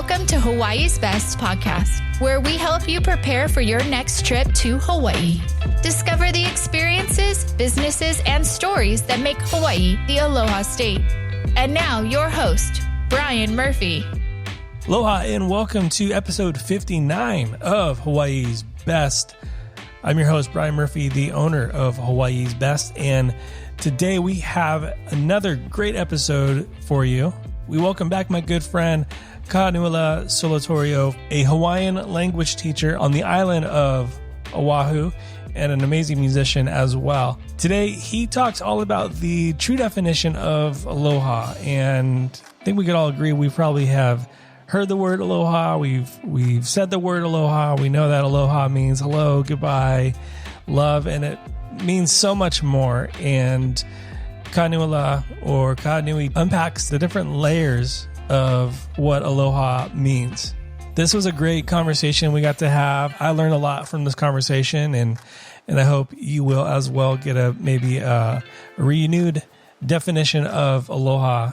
Welcome to Hawaii's Best podcast, where we help you prepare for your next trip to Hawaii. Discover the experiences, businesses, and stories that make Hawaii the Aloha state. And now, your host, Brian Murphy. Aloha, and welcome to episode 59 of Hawaii's Best. I'm your host, Brian Murphy, the owner of Hawaii's Best, and today we have another great episode for you. We welcome back my good friend, Kanuila Solatorio, a Hawaiian language teacher on the island of Oahu and an amazing musician as well. Today, he talks all about the true definition of aloha, and I think we could all agree we probably have heard the word aloha. We've said the word aloha. We know that aloha means hello, goodbye, love, and it means so much more. And Kanuila or Kanui unpacks the different layers of what aloha means. This was a great conversation we got to have. I learned a lot from this conversation, and I hope you will as well get a renewed definition of aloha.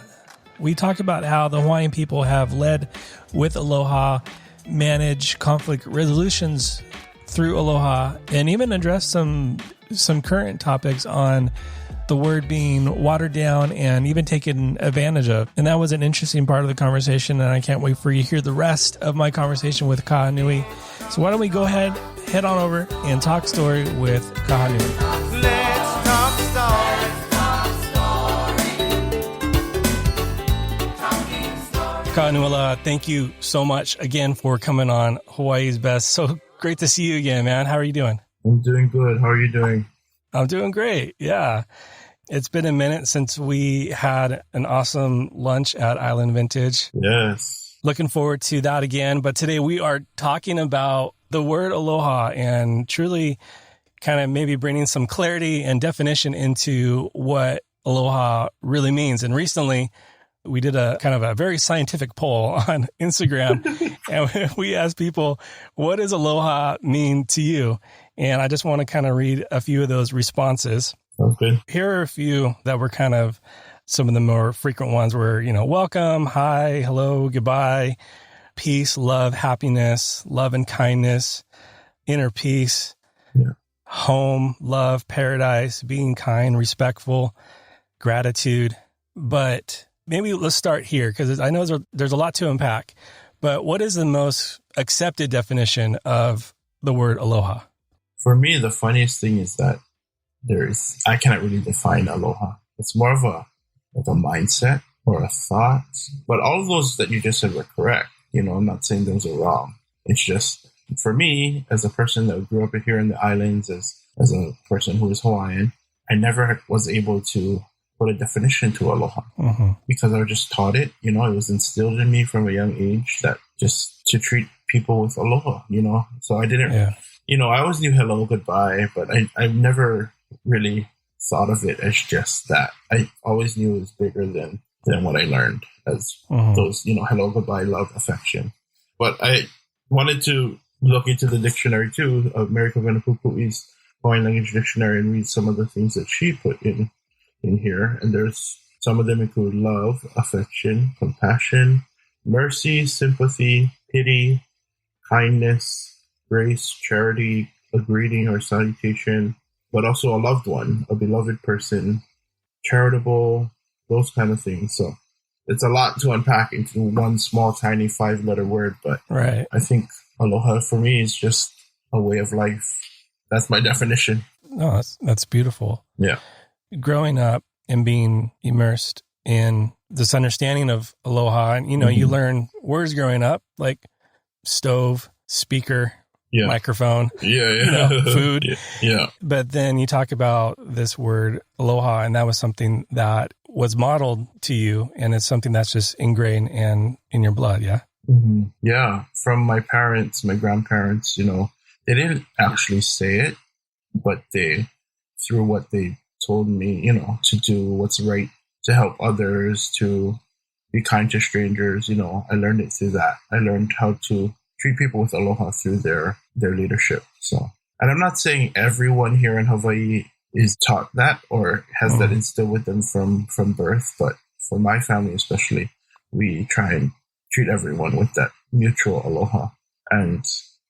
We talked about how the Hawaiian people have led with aloha, manage conflict resolutions through aloha, and even address some current topics on the word being watered down and even taken advantage of. And that was an interesting part of the conversation, and I can't wait for you to hear the rest of my conversation with Kahanui. So why don't we go ahead, head on over, and talk story with Kahanui. Let's talk story. Kanuila, thank you so much again for coming on Hawaii's Best. So great to see you again, man. How are you doing? I'm doing good. How are you doing? I'm doing great. Yeah. It's been a minute since we had an awesome lunch at Island Vintage. Yes. Looking forward to that again. But today we are talking about the word aloha and truly kind of maybe bringing some clarity and definition into what aloha really means. And recently we did a kind of a very scientific poll on Instagram and we asked people, what does aloha mean to you? And I just want to kind of read a few of those responses. Okay. Here are a few that were kind of some of the more frequent ones were, welcome, hi, hello, goodbye, peace, love, happiness, love and kindness, inner peace, home, love, paradise, being kind, respectful, gratitude. But maybe let's start here because I know there's a lot to unpack. But what is the most accepted definition of the word aloha? For me, the funniest thing is that I cannot really define aloha. It's more of a mindset or a thought. But all of those that you just said were correct. I'm not saying those are wrong. It's just, for me, as a person that grew up here in the islands, as a person who is Hawaiian, I never was able to put a definition to aloha because I was just taught it. It was instilled in me from a young age that just to treat people with aloha, So I didn't, I always knew hello, goodbye, but I never really thought of it as just that. I always knew it was bigger than what I learned as those, hello, goodbye, love, affection. But I wanted to look into the dictionary too, of Mariko Venapupui's Hawaiian Language Dictionary, and read some of the things that she put in here. And there's some of them include love, affection, compassion, mercy, sympathy, pity, kindness, grace, charity, a greeting or salutation, but also a loved one, a beloved person, charitable, those kind of things. So it's a lot to unpack into one small, tiny 5-letter word. But right. I think aloha for me is just a way of life. That's my definition. No, that's beautiful. Yeah. Growing up and being immersed in this understanding of aloha, and you learn words growing up like stove, speaker, microphone, food. Yeah. But then you talk about this word aloha, and that was something that was modeled to you, and it's something that's just ingrained in your blood. Yeah. Mm-hmm. Yeah. From my parents, my grandparents, they didn't actually say it, but through what they told me, to do what's right, to help others, to be kind to strangers, I learned it through that. I learned how to treat people with aloha through their leadership. So, and I'm not saying everyone here in Hawaii is taught that or has that instilled with them from birth, but for my family especially, we try and treat everyone with that mutual aloha. And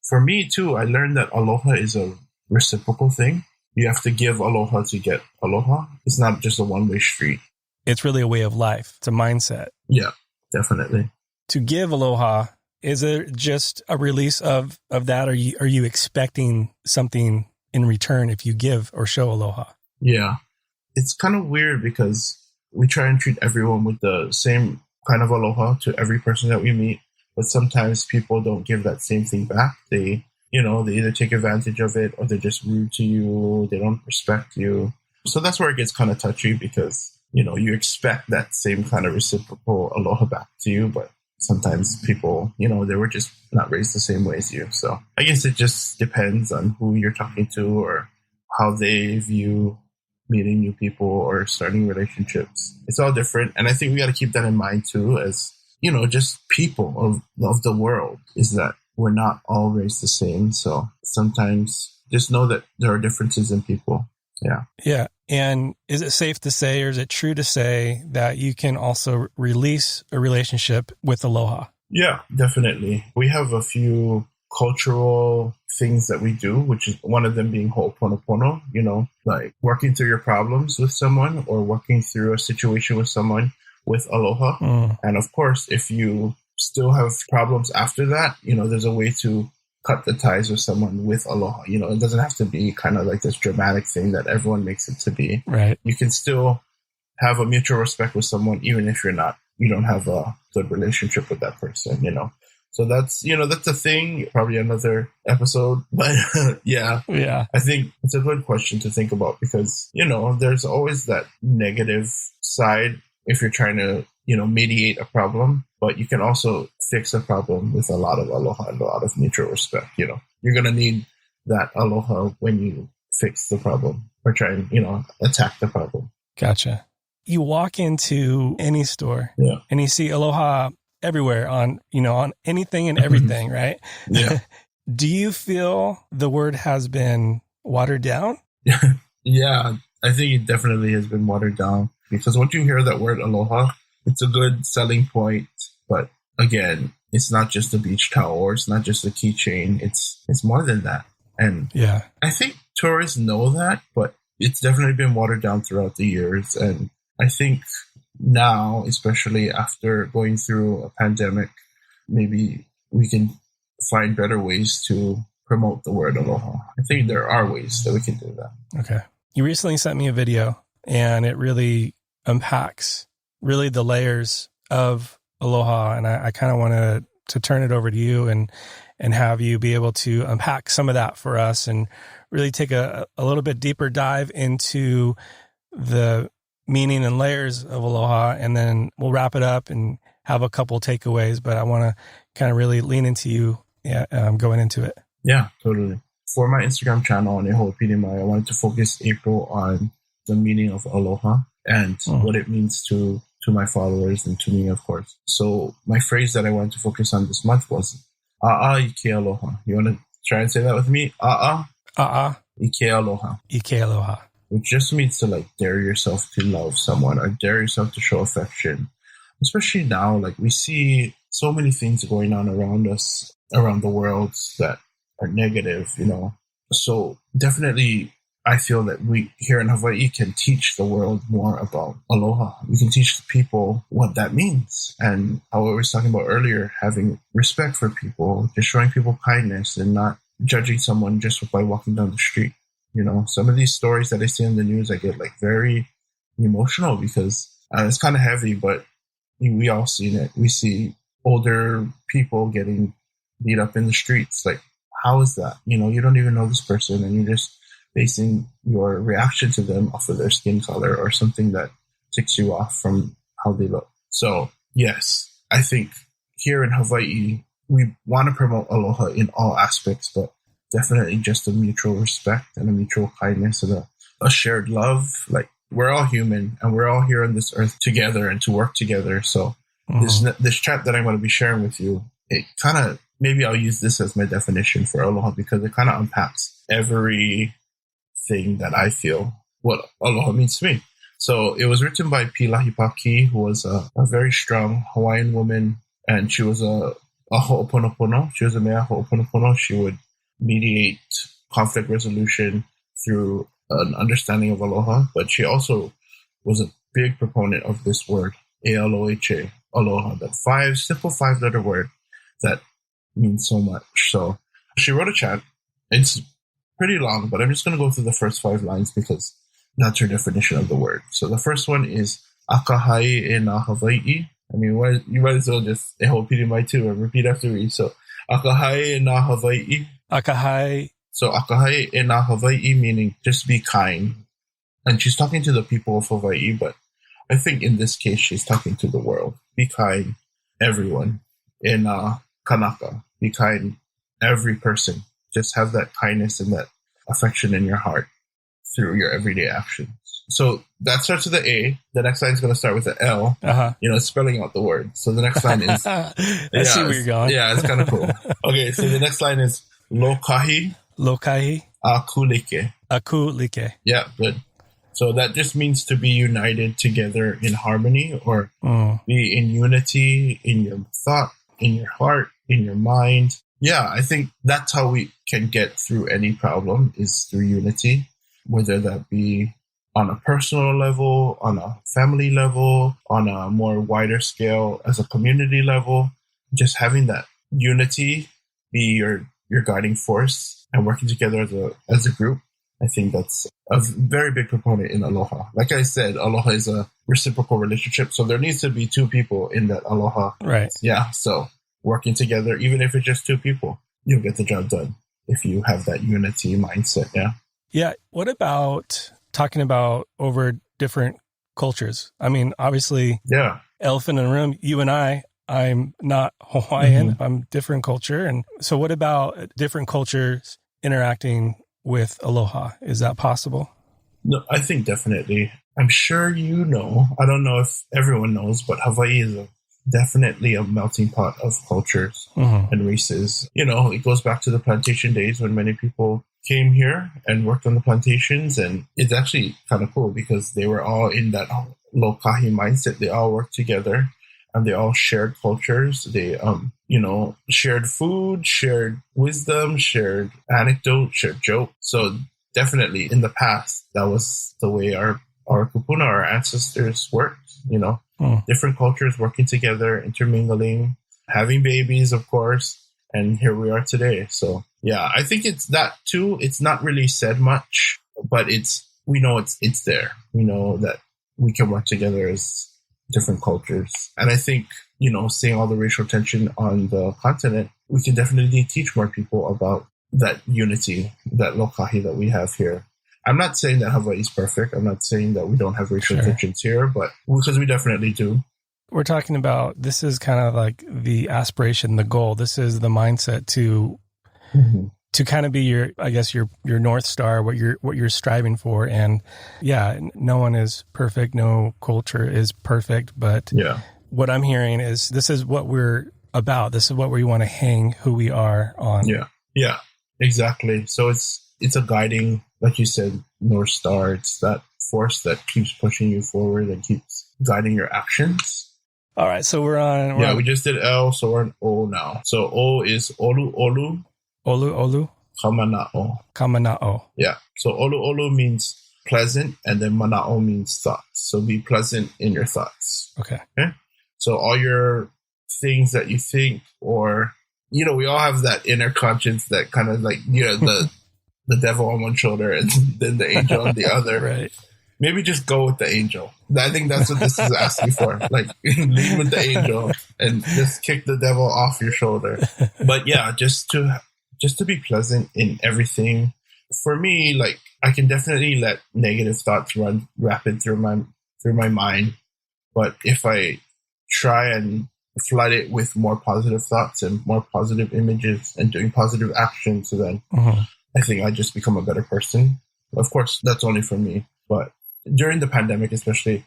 for me too, I learned that aloha is a reciprocal thing. You have to give aloha to get aloha. It's not just a one-way street. It's really a way of life. It's a mindset. Yeah, definitely. To give aloha, is it just a release of that? Are you expecting something in return if you give or show aloha? Yeah. It's kind of weird because we try and treat everyone with the same kind of aloha to every person that we meet. But sometimes people don't give that same thing back. They either take advantage of it or they're just rude to you. They don't respect you. So that's where it gets kind of touchy because, you expect that same kind of reciprocal aloha back to you. But sometimes people, they were just not raised the same way as you. So I guess it just depends on who you're talking to or how they view meeting new people or starting relationships. It's all different. And I think we got to keep that in mind too, as, just people of the world, is that we're not all raised the same. So sometimes just know that there are differences in people. Yeah. Yeah. And is it safe to say, or is it true to say that you can also release a relationship with aloha? Yeah, definitely. We have a few cultural things that we do, which is one of them being ho'oponopono, like working through your problems with someone or working through a situation with someone with aloha. And of course, if you still have problems after that, there's a way to cut the ties with someone with aloha. It doesn't have to be kind of like this dramatic thing that everyone makes it to be. Right. You can still have a mutual respect with someone, even if you don't have a good relationship with that person, So that's a thing, probably another episode. But yeah, I think it's a good question to think about because, there's always that negative side if you're trying to, mediate a problem, but you can also fix a problem with a lot of aloha and a lot of mutual respect. You're going to need that aloha when you fix the problem or try and, attack the problem. Gotcha. You walk into any store and you see aloha everywhere on anything and everything, right? Yeah. Do you feel the word has been watered down? Yeah, I think it definitely has been watered down because once you hear that word aloha, it's a good selling point. But again, it's not just a beach towel or it's not just a keychain. It's more than that. And yeah, I think tourists know that, but it's definitely been watered down throughout the years. And I think now, especially after going through a pandemic, maybe we can find better ways to promote the word aloha. I think there are ways that we can do that. Okay. You recently sent me a video and it really unpacks really the layers of aloha. And I kind of want to turn it over to you and have you be able to unpack some of that for us and really take a little bit deeper dive into the meaning and layers of aloha. And then we'll wrap it up and have a couple takeaways, but I want to kind of really lean into you going into it. Yeah, totally. For my Instagram channel on Eho'opinimai, I wanted to focus April on the meaning of aloha and what it means to my followers and to me, of course. So my phrase that I wanted to focus on this month was A'a ike aloha. You want to try and say that with me? A'a ike aloha. Ike aloha. Which just means to like dare yourself to love someone or dare yourself to show affection. Especially now, like we see so many things going on around us, around the world that are negative, So definitely I feel that we here in Hawaii can teach the world more about aloha. We can teach people what that means. And how I was talking about earlier, having respect for people, just showing people kindness and not judging someone just by walking down the street. Some of these stories that I see on the news, I get like very emotional because it's kind of heavy, but we all seen it. We see older people getting beat up in the streets. Like, how is that? You don't even know this person and you're just basing your reaction to them off of their skin color or something that ticks you off from how they look. So, yes, I think here in Hawaii, we want to promote aloha in all aspects, but definitely just a mutual respect and a mutual kindness and a shared love. Like, we're all human and we're all here on this earth together and to work together. So this chat that I'm going to be sharing with you, it kind of, maybe I'll use this as my definition for aloha because it kind of unpacks everything that I feel what aloha means to me. So it was written by Pilahi Paki, who was a very strong Hawaiian woman, and she was a a ho'oponopono. She was a mea ho'oponopono. She would mediate conflict resolution through an understanding of aloha, but she also was a big proponent of this word, A-L-O-H-A, aloha, that simple five-letter word that means so much. So she wrote a chant. It's pretty long, but I'm just going to go through the first 5 lines because that's her definition of the word. So the first one is akahai e na Hawaii. I mean, you might as well just repeat my too and repeat after me. So akahai e na Hawaii. Akahai. So akahai e na Hawaii meaning just be kind. And she's talking to the people of Hawaii, but I think in this case she's talking to the world. Be kind, everyone. E na kanaka. Be kind, every person. Just have that kindness and that affection in your heart through your everyday actions. So that starts with the A. The next line is going to start with the L. Uh-huh. Spelling out the word. So the next line is... I see where you're going. Yeah, it's kind of cool. Okay, so the next line is lokahi. Lokahi. Akulike. Akulike. Yeah, good. So that just means to be united together in harmony or be in unity in your thought, in your heart, in your mind. Yeah, I think that's how we can get through any problem is through unity, whether that be on a personal level, on a family level, on a more wider scale as a community level. Just having that unity be your guiding force and working together as a group. I think that's a very big proponent in aloha. Like I said, aloha is a reciprocal relationship, so there needs to be 2 people in that aloha. Right. Yeah, so working together, even if it's just 2 people, you'll get the job done if you have that unity mindset. Yeah. Yeah. What about talking about over different cultures? I mean, obviously, elephant in the room, you and I'm not Hawaiian. Mm-hmm. I'm different culture. And so what about different cultures interacting with aloha? Is that possible? No, I think definitely. I'm sure I don't know if everyone knows, but Hawaii is definitely a melting pot of cultures and races. It goes back to the plantation days when many people came here and worked on the plantations. And it's actually kind of cool because they were all in that lokahi mindset. They all worked together and they all shared cultures. They, shared food, shared wisdom, shared anecdote, shared joke. So definitely in the past, that was the way our kupuna, our ancestors worked, different cultures working together, intermingling, having babies, of course. And here we are today. So yeah, I think it's that too. It's not really said much, but we know it's there. We know that we can work together as different cultures. And I think, seeing all the racial tension on the continent, we can definitely teach more people about that unity, that lokahi that we have here. I'm not saying that Hawaii is perfect. I'm not saying that we don't have racial tensions here, but because we definitely do. We're talking about, this is kind of like the aspiration, the goal. This is the mindset to kind of be your North Star, what you're striving for. And yeah, no one is perfect. No culture is perfect. But what I'm hearing is this is what we're about. This is what we want to hang who we are on. Yeah, exactly. So it's a guiding, like you said, North Star. It's that force that keeps pushing you forward and keeps guiding your actions. All right, so we're on... we just did L, so we're on O now. So O is olu olu. Olu olu. Kamana'o. Kamana'o. Yeah, so olu olu means pleasant, and then mana'o means thoughts. So be pleasant in your thoughts. Okay. So all your things that you think, or, we all have that inner conscience that kind of like, the devil on one shoulder and then the angel on the other. Right. Maybe just go with the angel. I think that's what this is asking for. Like, lead with the angel and just kick the devil off your shoulder. But yeah, just to be pleasant in everything. For me, like, I can definitely let negative thoughts run rapid through my mind. But if I try and flood it with more positive thoughts and more positive images and doing positive actions, then I think I just become a better person. Of course, that's only for me. But during the pandemic, especially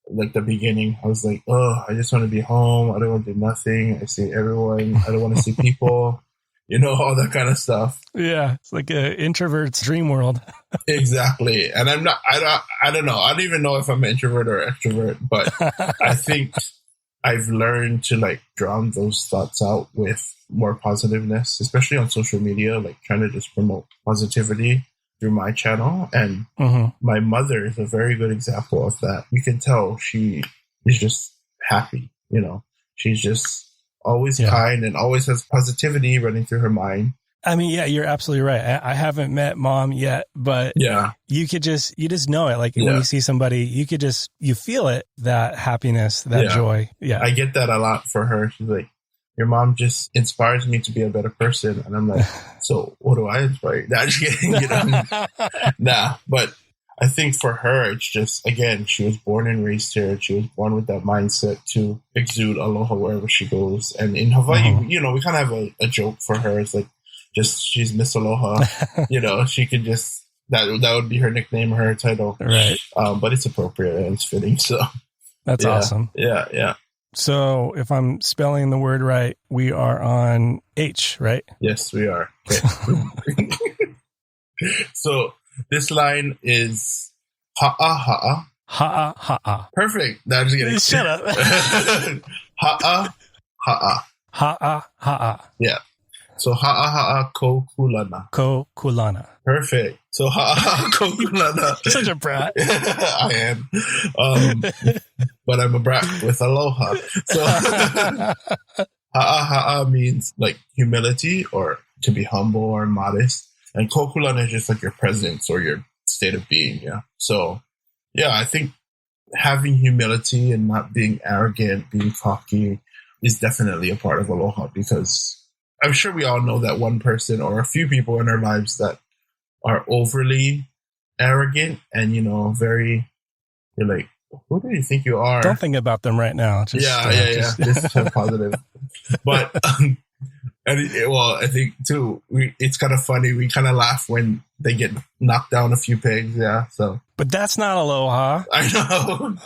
like the beginning, I was like, I just want to be home. I don't want to do nothing. I see everyone. I don't want to see people, all that kind of stuff. Yeah. It's like an introvert's dream world. Exactly. And I don't know. I don't even know if I'm an introvert or extrovert, but I think I've learned to like drown those thoughts out with more positiveness, especially on social media, like trying to just promote positivity through my channel. And my mother is a very good example of that. You can tell she is just happy, you know, she's just always kind and always has positivity running through her mind. I mean, yeah, you're absolutely right. I haven't met Mom yet, but you just know it. Like when you see somebody, you feel it, that happiness, that joy. Yeah. I get that a lot for her. She's like, your mom just inspires me to be a better person. And I'm like, so what do I inspire you? Nah, just kidding, you know? Nah, but I think for her, it's just, again, she was born and raised here. She was born with that mindset to exude aloha wherever she goes. And in Hawaii, you know, we kind of have a joke for her. It's like, just she's Miss Aloha, you know, she could just, that would be her nickname, her title. Right. But it's appropriate and it's fitting. So that's awesome. Yeah. Yeah. So if I'm spelling the word right, we are on H, right? Yes, we are. Okay. So this line is ha'a ha'a. Ha'a ha'a. Perfect. No, I'm just kidding. Shut up. Ha'a ha'a. Ha'a ha'a. Yeah. So ha'a ha'a ko kulana. Ko kulana. Perfect. So ha'a ha'a ko kulana. Such a brat. I am. But I'm a brat with aloha. So ha'a ha'a means like humility or to be humble or modest. And ko kulana is just like your presence or your state of being. Yeah. So yeah, I think having humility and not being arrogant, being cocky is definitely a part of aloha, because I'm sure we all know that one person or a few people in our lives that are overly arrogant and, you know, you're like, who do you think you are? Don't think about them right now. Just, This is so positive. But, I think too, it's kind of funny. We kind of laugh when they get knocked down a few pegs. Yeah. So, but that's not aloha. I know.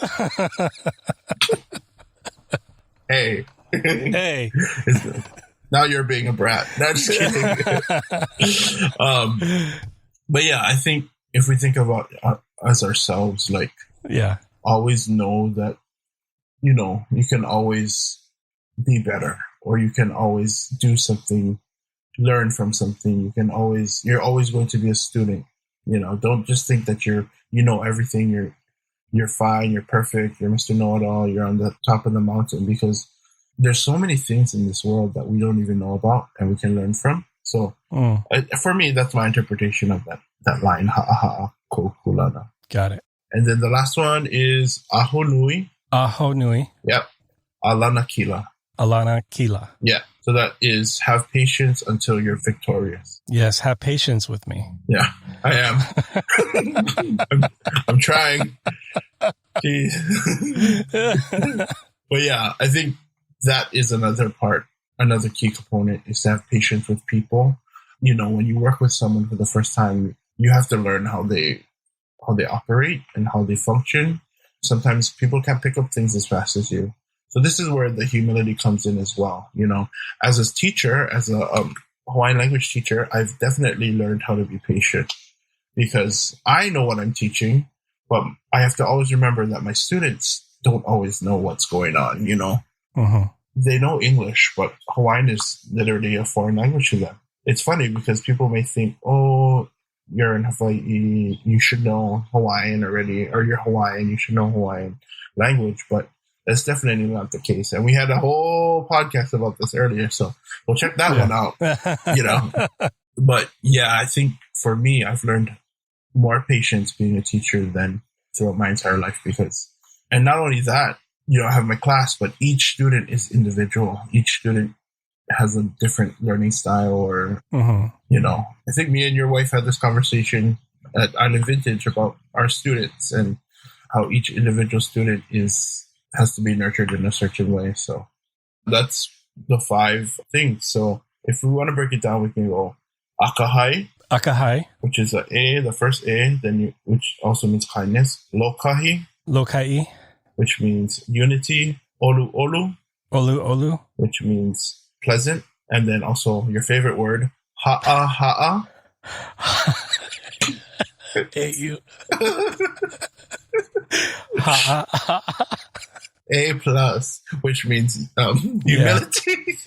Hey. Now you're being a brat. No, just kidding. But yeah, I think if we think about as ourselves, like, always know that, you know, you can always be better, or you can always do something, learn from something. You're always going to be a student. You know, don't just think that you know everything. You're fine. You're perfect. You're Mr. Know-it-all. You're on the top of the mountain, because there's so many things in this world that we don't even know about and we can learn from. So for me, that's my interpretation of that line, ha'a ha'a ko kulana. Got it. And then the last one is aho nui. Aho nui. Yep. Alana kila. Alana kila. Yeah. So that is have patience until you're victorious. Yes. Have patience with me. Yeah, I am. I'm trying. Jeez. But yeah, I think that is another key component, is to have patience with people. You know, when you work with someone for the first time, you have to learn how they operate and how they function. Sometimes people can't pick up things as fast as you. So this is where the humility comes in as well. You know, as a teacher, as a Hawaiian language teacher, I've definitely learned how to be patient, because I know what I'm teaching, but I have to always remember that my students don't always know what's going on, you know. They know English, but Hawaiian is literally a foreign language to them. It's funny because people may think, oh, you're in Hawaii, you should know Hawaiian already, or you're Hawaiian, you should know Hawaiian language, but that's definitely not the case. And we had a whole podcast about this earlier, so we'll check that one out, you know. But yeah, I think for me, I've learned more patience being a teacher than throughout my entire life, and not only that, you know, I have my class, but each student is individual. Each student has a different learning style, or, you know, I think me and your wife had this conversation at Island Vintage about our students and how each individual student has to be nurtured in a certain way. So that's the 5 things. So if we want to break it down, we can go akahai. Akahai. Which is the first A, which also means kindness. Lokahi. Lokai. Which means unity. Olu olu. Olu olu. Which means pleasant. And then also your favorite word, ha'a ha'a. Hate you. Ha'a ha'a. A plus, which means humility.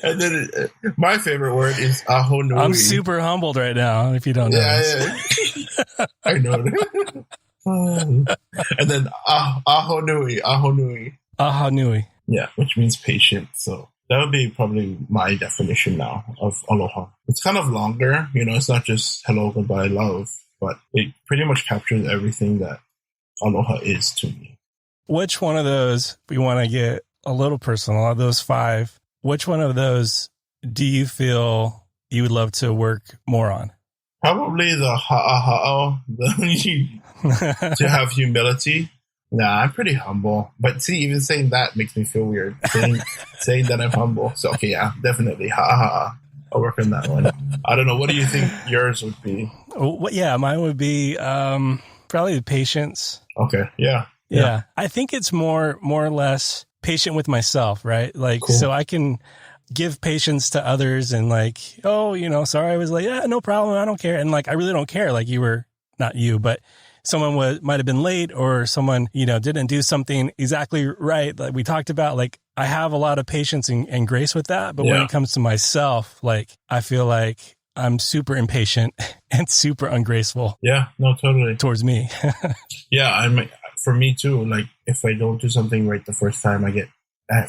And then my favorite word is aho nui. I'm super humbled right now, if you don't know. Yeah. I know. And then aho nui. Aha nui. Yeah, which means patient. So that would be probably my definition now of aloha. It's kind of longer, it's not just hello, goodbye, love, but it pretty much captures everything that aloha is to me. Which one of those, we want to get a little personal, of those 5, which one of those do you feel you would love to work more on? Probably the ha'aha'o, to have humility. Nah, I'm pretty humble. But see, even saying that makes me feel weird. Saying that I'm humble. So, okay, yeah, definitely. Ha. I'll work on that one. I don't know. What do you think yours would be? Mine would be probably the patience. Okay, yeah. I think it's more or less patient with myself, right? Like, cool. So I can give patience to others and like, sorry, I was late. Yeah, no problem. I don't care. And like, I really don't care. Like not you, but someone might have been late or someone, didn't do something exactly right. Like we talked about, like I have a lot of patience and grace with that. But when it comes to myself, like I feel like I'm super impatient and super ungraceful. Yeah, no, totally. Towards me. Yeah, for me too. Like if I don't do something right the first time, I get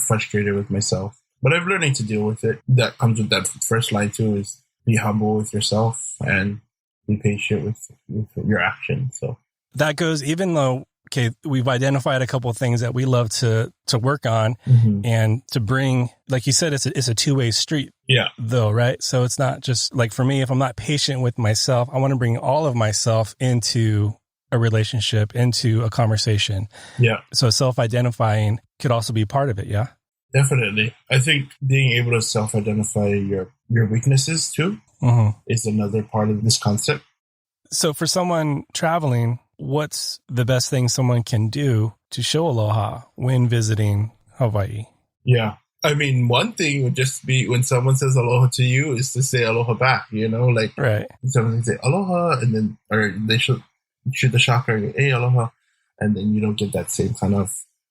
frustrated with myself. But I'm learning to deal with it. That comes with that first line too, is be humble with yourself and be patient with your actions. So that goes, even though, okay, we've identified a couple of things that we love to work on and to bring, like you said, it's a two-way street. Yeah. Though, right? So it's not just like, for me, if I'm not patient with myself, I want to bring all of myself into a relationship, into a conversation. Yeah. So self-identifying could also be part of it. Yeah. Definitely. I think being able to self-identify your weaknesses too is another part of this concept. So for someone traveling, what's the best thing someone can do to show aloha when visiting Hawaii? Yeah. I mean, one thing would just be when someone says aloha to you is to say aloha back, like right. Someone can say aloha and then, or they should shoot the chakra, hey, aloha. And then you don't get that same kind of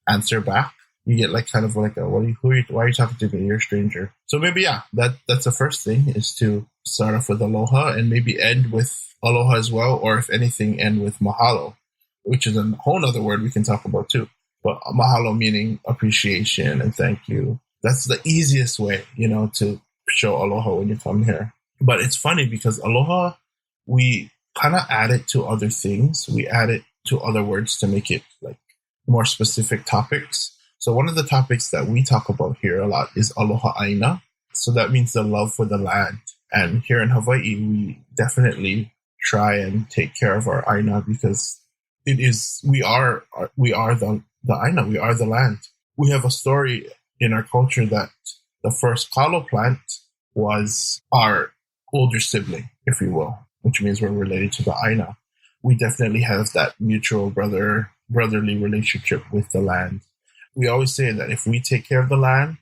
answer back. You get like kind of like why are you talking to me? You're a stranger. So maybe, that's the first thing, is to start off with aloha and maybe end with aloha as well. Or if anything, end with mahalo, which is a whole other word we can talk about too. But mahalo meaning appreciation and thank you. That's the easiest way, to show aloha when you come here. But it's funny because aloha, we kind of add it to other things. We add it to other words to make it like more specific topics. So one of the topics that we talk about here a lot is aloha aina. So that means the love for the land. And here in Hawaii, we definitely try and take care of our aina because we are the aina, we are the land. We have a story in our culture that the first kalo plant was our older sibling, if you will, which means we're related to the aina. We definitely have that mutual brotherly relationship with the land. We always say that if we take care of the land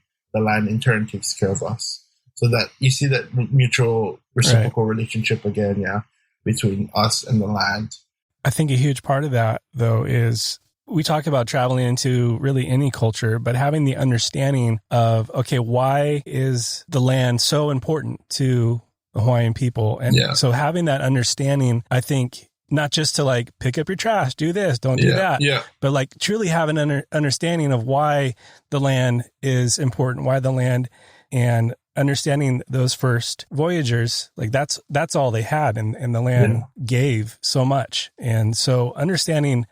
in turn takes care of us. So that you see that mutual reciprocal relationship again, between us and the land. I think a huge part of that, though, is we talk about traveling into really any culture, but having the understanding of, okay, why is the land so important to the Hawaiian people? And so having that understanding, I think, not just to like pick up your trash, do this, don't do that, but like truly have an understanding of why the land is important, why the land, and understanding those first voyagers, like that's all they had, and the land gave so much. And so understanding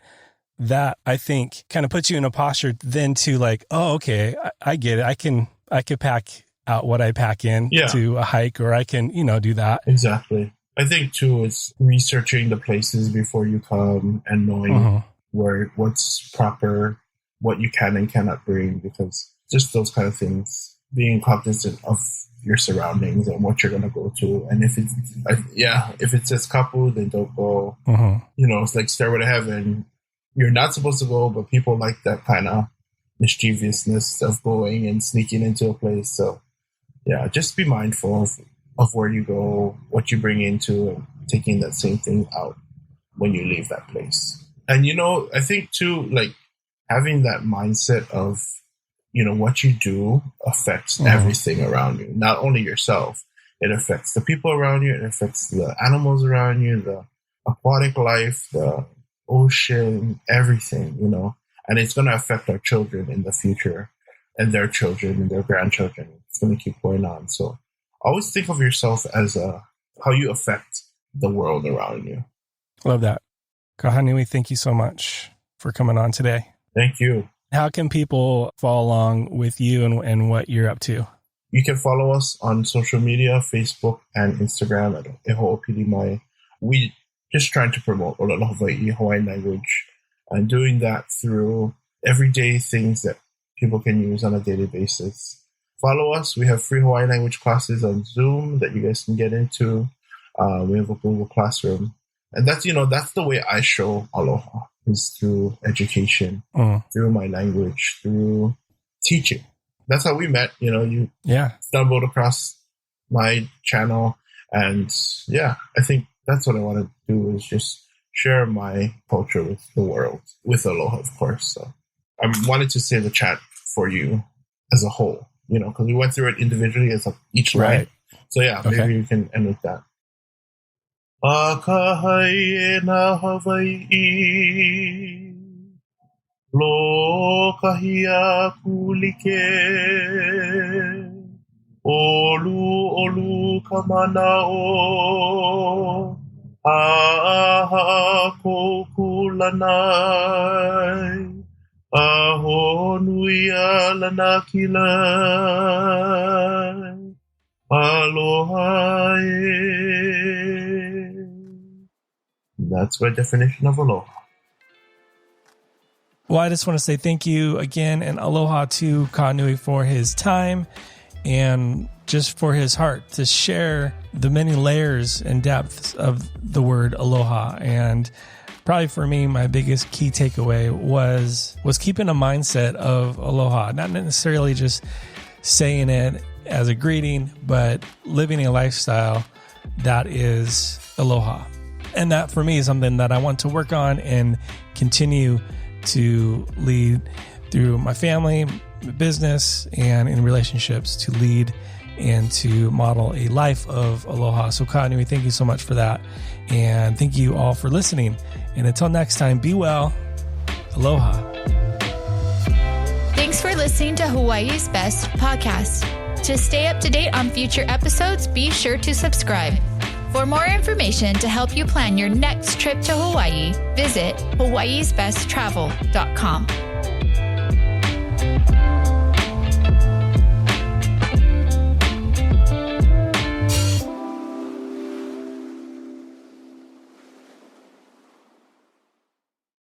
that, I think, kind of puts you in a posture then to like, oh, okay, I get it. I could pack out what I pack in to a hike, or I can, do that. Exactly. I think too, it's researching the places before you come and knowing what's proper, what you can and cannot bring, because just those kind of things, being cognizant of your surroundings and what you're going to go to. And if it says kapu, then don't go. It's like Stairway to Heaven. You're not supposed to go, but people like that kind of mischievousness of going and sneaking into a place. So just be mindful of where you go, what you bring into, and taking that same thing out when you leave that place. And, I think too, like having that mindset of, what you do affects everything around you, not only yourself. It affects the people around you. It affects the animals around you, the aquatic life, the ocean, everything, and it's going to affect our children in the future and their children and their grandchildren. It's going to keep going on. So always think of yourself as how you affect the world around you. Love that. Kahanui, thank you so much for coming on today. Thank you. How can people follow along with you and what you're up to? You can follow us on social media, Facebook and Instagram at Eho'opili. We just trying to promote Aloha Hawaii, Hawaiian language, and doing that through everyday things that people can use on a daily basis. Follow us. We have free Hawaiian language classes on Zoom that you guys can get into. We have a Google Classroom. And that's the way I show Aloha, is through education, through my language, through teaching. That's how we met. You stumbled across my channel. And I think that's what I want to do, is just share my culture with the world, with Aloha, of course. So I wanted to say the chat for you as a whole, because we went through it individually as each line. Right. So maybe you can end with that. Akahai na Hawaii, lo kahia kulike, olu kamanao, aha kokulanai, aho nuia lanakilai, aloha. That's my definition of aloha. Well, I just want to say thank you again, and aloha to Kahanui for his time and just for his heart to share the many layers and depths of the word aloha. And probably for me, my biggest key takeaway was keeping a mindset of aloha, not necessarily just saying it as a greeting, but living a lifestyle that is aloha. And that for me is something that I want to work on and continue to lead through my family, business, and in relationships, to lead and to model a life of aloha. So Kahanui, thank you so much for that. And thank you all for listening. And until next time, be well. Aloha. Thanks for listening to Hawaii's Best podcast. To stay up to date on future episodes, be sure to subscribe. For more information to help you plan your next trip to Hawaii, visit hawaiisbesttravel.com.